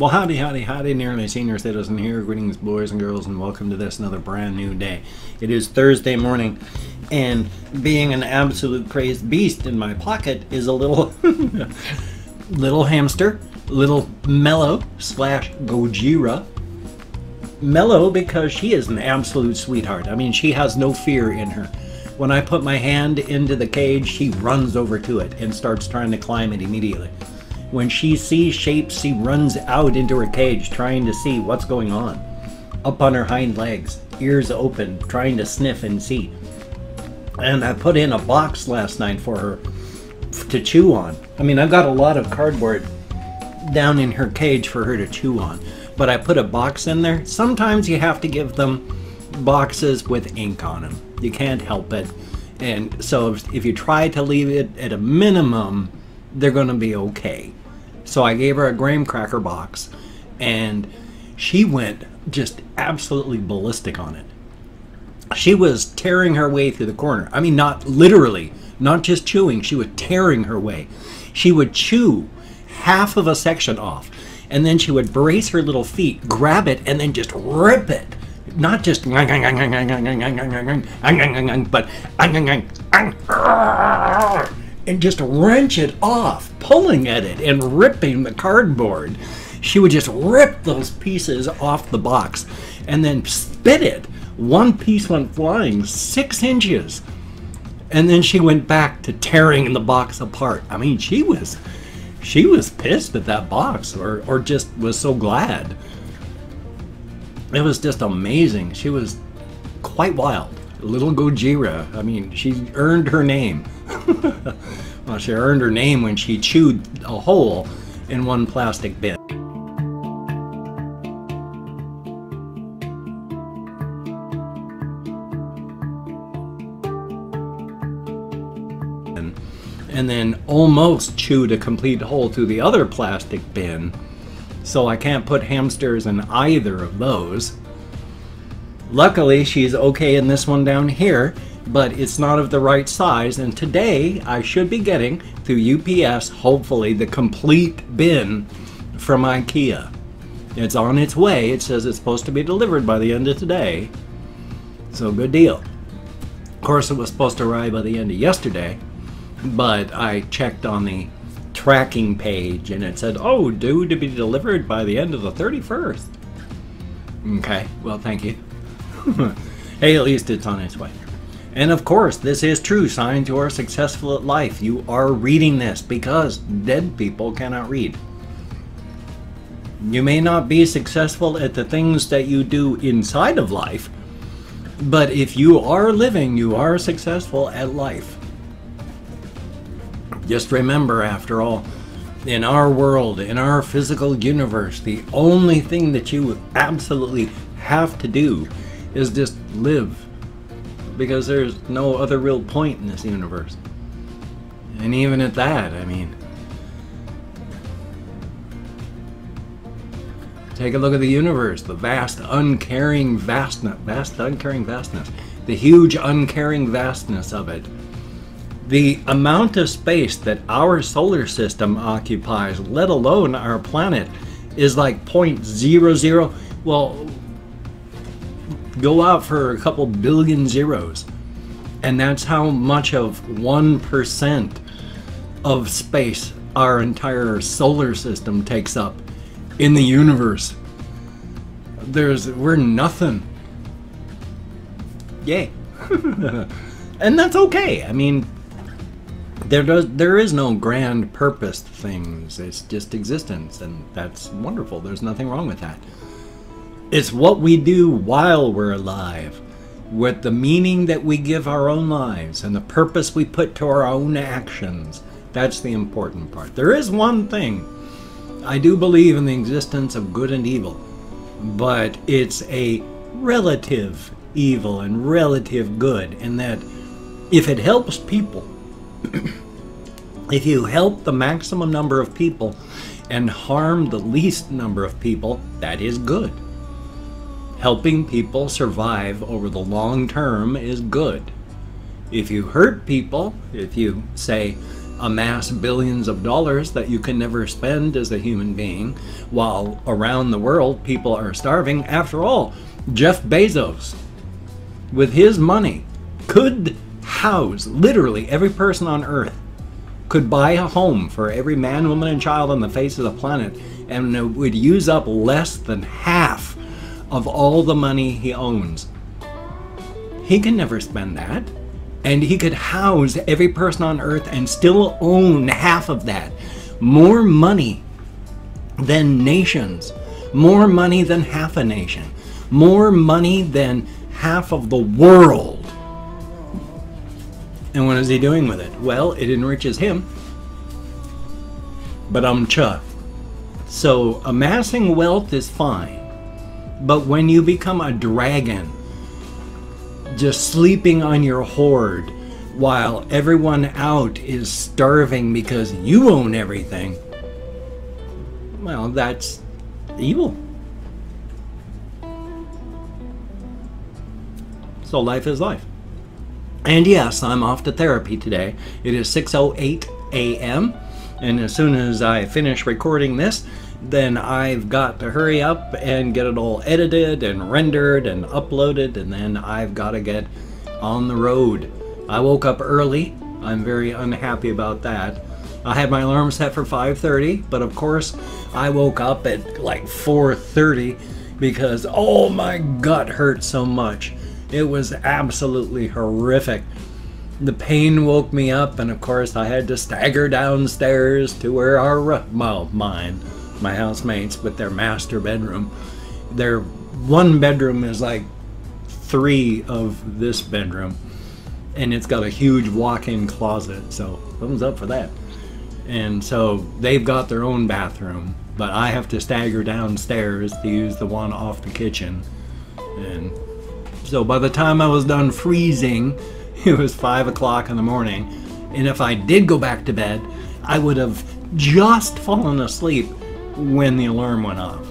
Well, howdy, howdy, howdy, nearly senior citizen here. Greetings, boys and girls, and welcome to this another brand new day. It is Thursday morning, and being an absolute crazed beast in my pocket is a little, little hamster, little Mellow slash Gojira. Mellow because she is an absolute sweetheart. I mean, she has no fear in her. When I put my hand into the cage, she runs over to it and starts trying to climb it immediately. When she sees shapes, she runs out into her cage trying to see what's going on. Up on her hind legs, ears open, trying to sniff and see. And I put in a box last night for her to chew on. I mean, I've got a lot of cardboard down in her cage for her to chew on. But I put a box in there. Sometimes you have to give them boxes with ink on them. You can't help it. And so if you try to leave it at a minimum, they're going to be okay. So I gave her a graham cracker box, and she went just absolutely ballistic on it. She was tearing her way through the corner. I mean, not literally, not just chewing. She was tearing her way. She would chew half of a section off, and then she would brace her little feet, grab it, and then just rip it. Not just, but and just wrench it off, pulling at it and ripping the cardboard. She would just rip those pieces off the box and then spit it. One piece went flying 6 inches. And then she went back to tearing the box apart. I mean, she was pissed at that box, or just was so glad. It was just amazing. She was quite wild. Little Gojira. I mean, she earned her name. Well, she earned her name when she chewed a hole in one plastic bin. And then almost chewed a complete hole through the other plastic bin. So I can't put hamsters in either of those. Luckily, she's okay in this one down here, but it's not of the right size. And today, I should be getting, through UPS, hopefully, the complete bin from IKEA. It's on its way. It says it's supposed to be delivered by the end of today. So, good deal. Of course, it was supposed to arrive by the end of yesterday, but I checked on the tracking page, and it said, oh, due to be delivered by the end of the 31st. Okay, well, thank you. Hey, at least it's on its way. And of course, this is true. Signs you are successful at life. You are reading this because dead people cannot read. You may not be successful at the things that you do inside of life, but if you are living, you are successful at life. Just remember, after all, in our world, in our physical universe, the only thing that you absolutely have to do is just live, because there's no other real point in this universe. And even at that, I mean, take a look at the universe, the vast uncaring vastness, the huge uncaring vastness of it. The amount of space that our solar system occupies, let alone our planet, is like 0.00, well, go out for a couple billion zeros, and that's how much of 1% of space our entire solar system takes up in the universe. We're nothing. Yay. And that's okay. I mean, there is no grand purpose to things. It's just existence, and that's wonderful. There's nothing wrong with that. It's what we do while we're alive, with the meaning that we give our own lives and the purpose we put to our own actions. That's the important part. There is one thing. I do believe in the existence of good and evil, but it's a relative evil and relative good, in that if it helps people, if you help the maximum number of people and harm the least number of people, that is good. Helping people survive over the long term is good. If you hurt people, if you say, amass billions of dollars that you can never spend as a human being, while around the world people are starving. After all, Jeff Bezos, with his money, could house literally every person on Earth, could buy a home for every man, woman, and child on the face of the planet, and it would use up less than half of all the money he owns. He can never spend that. And he could house every person on Earth and still own half of that. More money than nations. More money than half a nation. More money than half of the world. And what is he doing with it? Well, it enriches him. But So amassing wealth is fine. But when you become a dragon, just sleeping on your hoard while everyone out is starving because you own everything, well, that's evil. So life is life. And yes, I'm off to therapy today. It is 6:08 a.m. and as soon as I finish recording this, then I've got to hurry up and get it all edited and rendered and uploaded, and then I've got to get on the road. I woke up early. I'm very unhappy about that. I had my alarm set for 5:30, but of course I woke up at like 4:30 because, oh, my gut hurt so much. It was absolutely horrific. The pain woke me up, and of course I had to stagger downstairs to where my housemates with their master bedroom. Their one bedroom is like 3 of this bedroom, and it's got a huge walk-in closet, so thumbs up for that. And so they've got their own bathroom, but I have to stagger downstairs to use the one off the kitchen. And so by the time I was done freezing, it was 5 o'clock in the morning, and if I did go back to bed, I would have just fallen asleep when the alarm went off.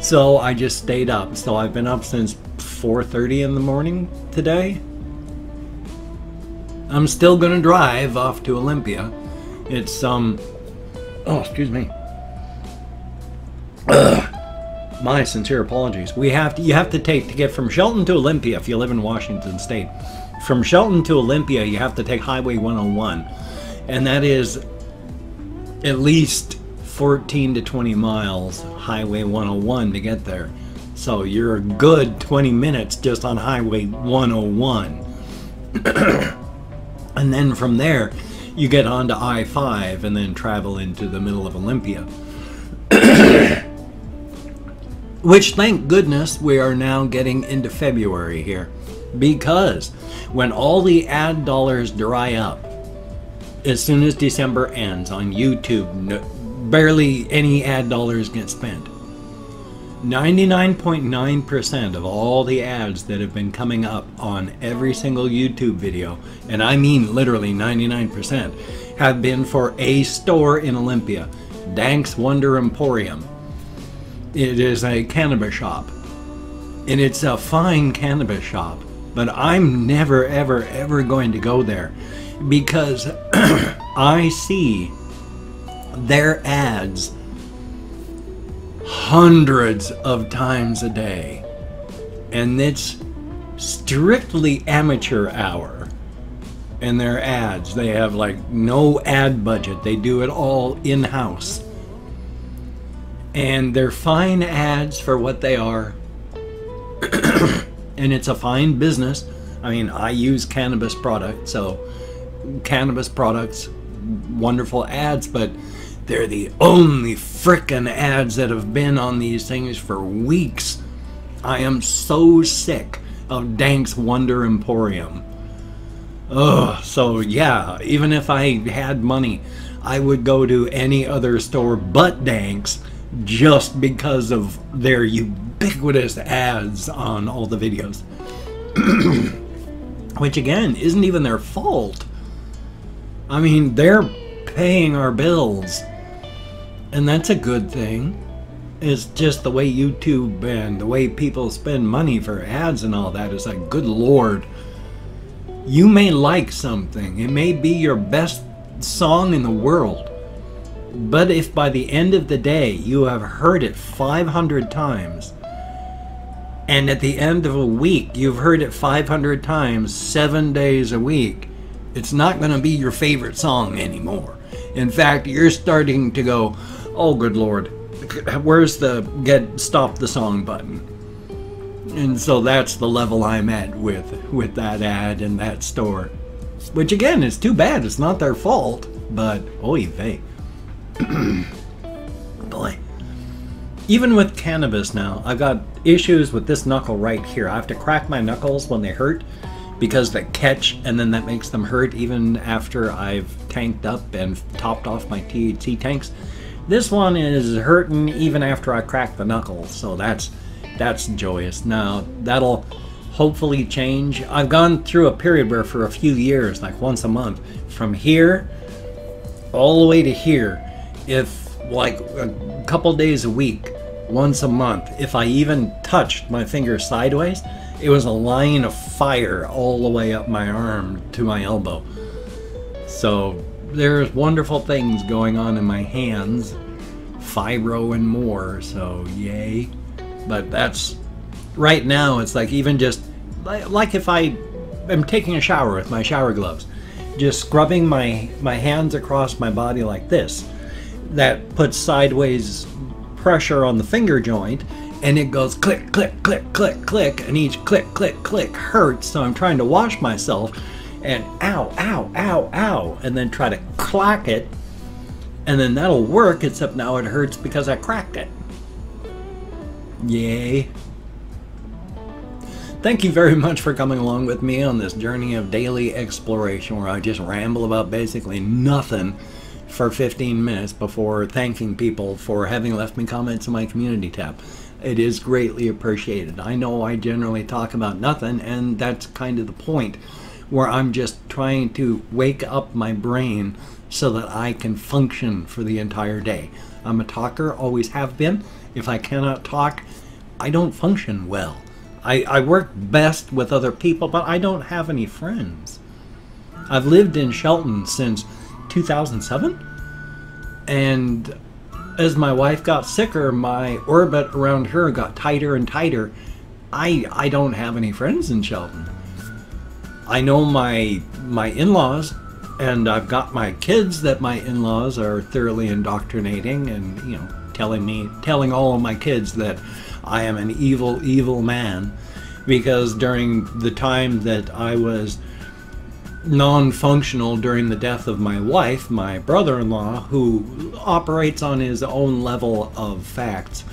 So I just stayed up. So I've been up since 4:30 in the morning today. I'm still gonna drive off to Olympia. It's oh, excuse me. My sincere apologies. You have to take, to get from Shelton to Olympia, if you live in Washington State. From Shelton to Olympia, you have to take Highway 101, and that is at least 14 to 20 miles, Highway 101, to get there. So you're a good 20 minutes just on Highway 101. And then from there, you get onto I-5 and then travel into the middle of Olympia. Which, thank goodness, we are now getting into February here. Because when all the ad dollars dry up, as soon as December ends on YouTube, barely any ad dollars get spent. 99.9% of all the ads that have been coming up on every single YouTube video, and I mean literally 99%, have been for a store in Olympia, Dank's Wonder Emporium. It is a cannabis shop, and it's a fine cannabis shop, but I'm never ever going to go there because I see their ads hundreds of times a day, and it's strictly amateur hour. And their ads, they have like no ad budget, they do it all in-house, and they're fine ads for what they are. And it's a fine business. I mean, I use cannabis products, so cannabis products, wonderful ads, but they're the only frickin' ads that have been on these things for weeks. I am so sick of Dank's Wonder Emporium. Ugh, so yeah, even if I had money, I would go to any other store but Dank's just because of their ubiquitous ads on all the videos. Which again, isn't even their fault. I mean, they're paying our bills, and that's a good thing. It's just the way YouTube and the way people spend money for ads and all that is like, good lord. You may like something, it may be your best song in the world. But if by the end of the day you have heard it 500 times, and at the end of a week you've heard it 500 times, 7 days a week, it's not going to be your favorite song anymore. In fact, you're starting to go, oh good Lord, where's the stop the song button? And so that's the level I'm at with that ad and that store. Which again, is too bad. It's not their fault, but oy vey. Boy. Even with cannabis now, I've got issues with this knuckle right here. I have to crack my knuckles when they hurt because they catch, and then that makes them hurt even after I've tanked up and topped off my THC tanks. This one is hurting even after I crack the knuckles, so that's joyous. Now, that'll hopefully change. I've gone through a period where for a few years, like once a month, from here all the way to here, if like a couple days a week, once a month, if I even touched my finger sideways, it was a line of fire all the way up my arm to my elbow. So there's wonderful things going on in my hands, fibro and more, so yay. But that's, right now, it's like even just, like if I am taking a shower with my shower gloves, just scrubbing my hands across my body like this, that puts sideways pressure on the finger joint, and it goes click, click, click, click, click, and each click, click, click hurts, so I'm trying to wash myself, and ow, ow, ow, ow, and then try to clack it, and then that'll work, except now it hurts because I cracked it. Yay. Thank you very much for coming along with me on this journey of daily exploration where I just ramble about basically nothing for 15 minutes before thanking people for having left me comments in my community tab. It is greatly appreciated. I know I generally talk about nothing, and that's kind of the point, where I'm just trying to wake up my brain so that I can function for the entire day. I'm a talker, always have been. If I cannot talk, I don't function well. I work best with other people, but I don't have any friends. I've lived in Shelton since 2007, and as my wife got sicker, my orbit around her got tighter and tighter. I don't have any friends in Shelton. I know my in-laws, and I've got my kids that my in-laws are thoroughly indoctrinating and, you know, telling all of my kids that I am an evil, evil man, because during the time that I was non-functional during the death of my wife, my brother-in-law, who operates on his own level of facts,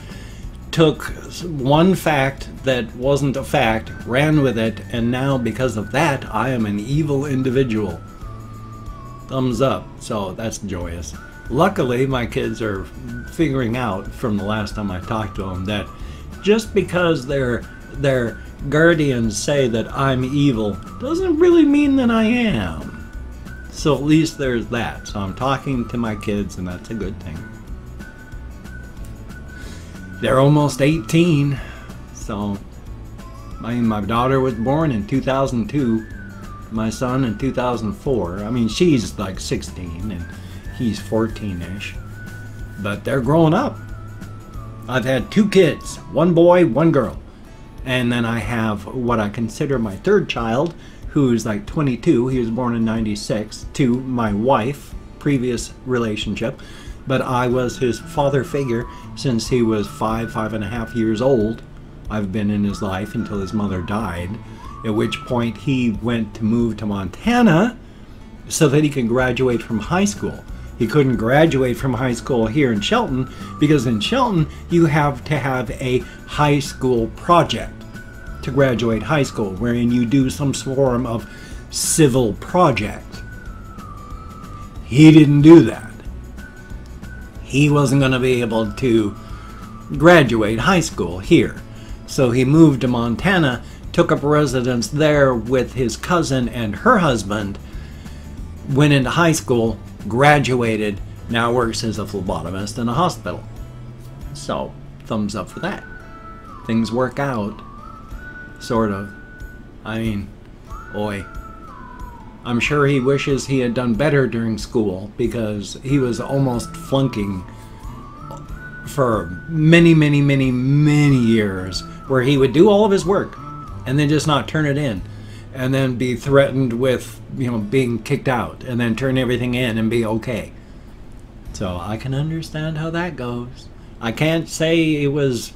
took one fact that wasn't a fact, ran with it, and now because of that, I am an evil individual. Thumbs up. So that's joyous. Luckily, my kids are figuring out from the last time I talked to them that just because their guardians say that I'm evil doesn't really mean that I am. So at least there's that. So I'm talking to my kids, and that's a good thing. They're almost 18. So my daughter was born in 2002. My son in 2004. I mean, she's like 16 and he's 14-ish. But they're growing up. I've had 2 kids, 1 boy, 1 girl. And then I have what I consider my 3rd child, who's like 22. He was born in 96, to my wife, previous relationship. But I was his father figure since he was 5.5 years old. I've been in his life until his mother died, at which point he went to move to Montana so that he could graduate from high school. He couldn't graduate from high school here in Shelton because in Shelton you have to have a high school project to graduate high school, wherein you do some form of civil project. He didn't do that. He wasn't going to be able to graduate high school here. So he moved to Montana, took up residence there with his cousin and her husband, went into high school, graduated, now works as a phlebotomist in a hospital. So, thumbs up for that. Things work out. Sort of. I mean, boy. I'm sure he wishes he had done better during school, because he was almost flunking for many, many, many, many years, where he would do all of his work and then just not turn it in, and then be threatened with, you know, being kicked out, and then turn everything in and be okay. So I can understand how that goes. I can't say it was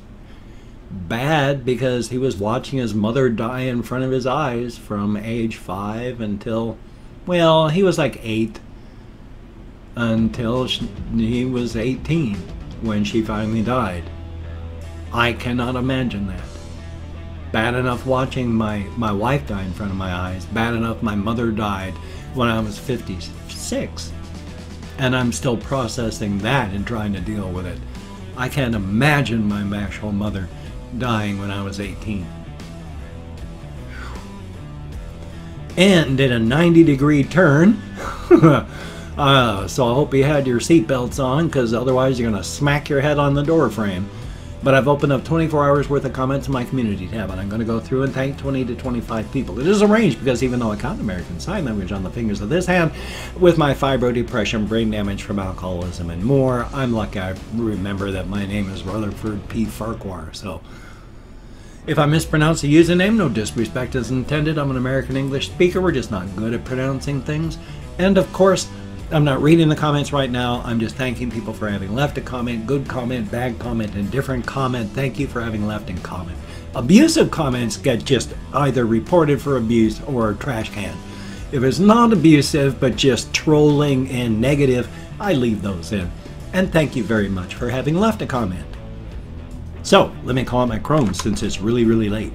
bad, because he was watching his mother die in front of his eyes from age 5 until, well, he was like 8, until he was 18 when she finally died. I cannot imagine that. Bad enough watching my wife die in front of my eyes. Bad enough my mother died when I was 56. And I'm still processing that and trying to deal with it. I can't imagine my actual mother dying when I was 18. And did a 90-degree turn. So I hope you had your seatbelts on, because otherwise you're going to smack your head on the door frame. But I've opened up 24 hours worth of comments in my community tab, and I'm going to go through and thank 20 to 25 people. It is arranged because even though I count American Sign Language on the fingers of this hand, with my fibro, depression, brain damage from alcoholism, and more, I'm lucky I remember that my name is Rutherford P. Farquhar. So if I mispronounce the username, no disrespect is intended. I'm an American English speaker. We're just not good at pronouncing things. And of course, I'm not reading the comments right now. I'm just thanking people for having left a comment, good comment, bad comment, indifferent comment. Thank you for having left a comment. Abusive comments get just either reported for abuse or trash can. If it's not abusive, but just trolling and negative, I leave those in. And thank you very much for having left a comment. So, let me call out my Chrome since it's really, really late.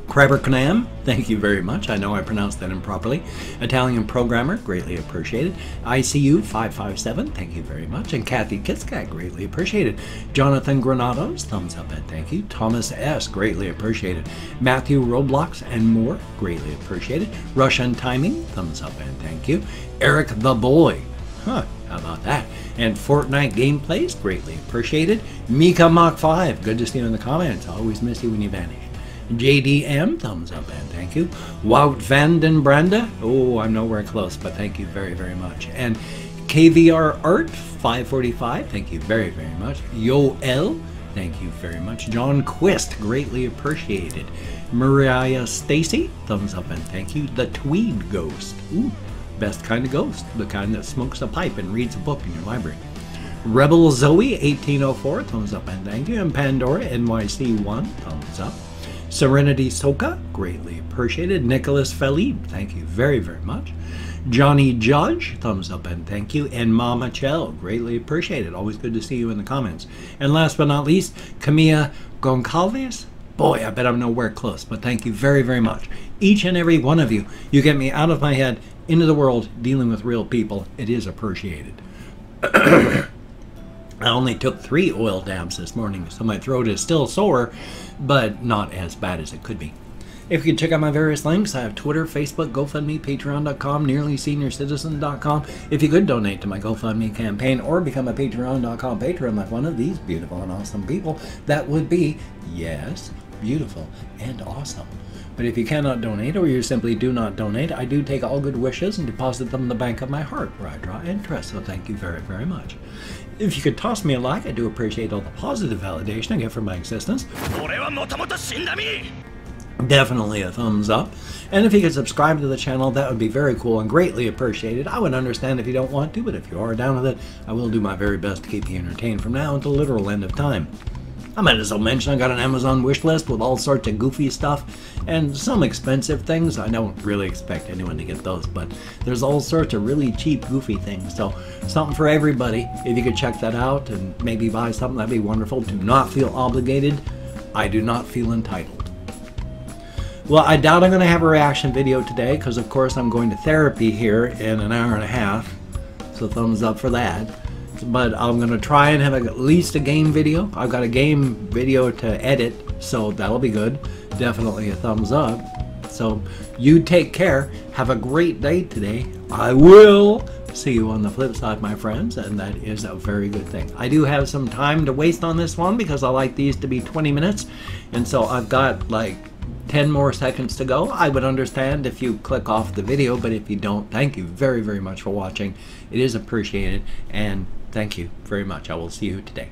Crabber Knam, thank you very much. I know I pronounced that improperly. Italian Programmer, greatly appreciated. ICU 557, thank you very much. And Kathy Kitskat, greatly appreciated. Jonathan Granados, thumbs up and thank you. Thomas S, greatly appreciated. Matthew Roblox and more, greatly appreciated. Russian Timing, thumbs up and thank you. Eric the Boy, how about that? And Fortnite Gameplays, greatly appreciated. Mika Mach 5, good to see you in the comments. I always miss you when you vanish. JDM, thumbs up and thank you. Wout van den Brande, oh, I'm nowhere close, but thank you very, very much. And KVR Art 545, thank you very, very much. Yoel, thank you very much. John Quist, greatly appreciated. Mariah Stacy, thumbs up and thank you. The Tweed Ghost, ooh, best kind of ghost, the kind that smokes a pipe and reads a book in your library. Rebel Zoe 1804, thumbs up and thank you. And Pandora NYC1, thumbs up. Serenity Soka, greatly appreciated. Nicholas Felib, thank you very, very much. Johnny Judge, thumbs up and thank you. And Mama Chell, greatly appreciated. Always good to see you in the comments. And last but not least, Camilla Goncalves. Boy, I bet I'm nowhere close, but thank you very, very much. Each and every one of you. You get me out of my head, into the world, dealing with real people. It is appreciated. I only took 3 oil dabs this morning, so my throat is still sore, but not as bad as it could be. If you could check out my various links, I have Twitter, Facebook, GoFundMe, Patreon.com, NearlySeniorCitizen.com. If you could donate to my GoFundMe campaign or become a Patreon.com patron like one of these beautiful and awesome people, that would be, yes, beautiful and awesome. But if you cannot donate, or you simply do not donate, I do take all good wishes and deposit them in the bank of my heart, where I draw interest, so thank you very, very much. If you could toss me a like, I do appreciate all the positive validation I get from my existence. Definitely a thumbs up. And if you could subscribe to the channel, that would be very cool and greatly appreciated. I would understand if you don't want to, but if you are down with it, I will do my very best to keep you entertained from now until the literal end of time. I might as well mention I got an Amazon wish list with all sorts of goofy stuff and some expensive things. I don't really expect anyone to get those, but there's all sorts of really cheap, goofy things. So something for everybody. If you could check that out and maybe buy something, that'd be wonderful. Do not feel obligated. I do not feel entitled. Well, I doubt I'm going to have a reaction video today because, of course, I'm going to therapy here in an hour and a half. So thumbs up for that. But I'm going to try and have at least a game video. I've got a game video to edit, so that'll be good. Definitely a thumbs up. So you take care. Have a great day today. I will see you on the flip side, my friends, and that is a very good thing. I do have some time to waste on this one because I like these to be 20 minutes, and so I've got like 10 more seconds to go. I would understand if you click off the video, but if you don't, thank you very, very much for watching. It is appreciated, and thank you very much. I will see you today.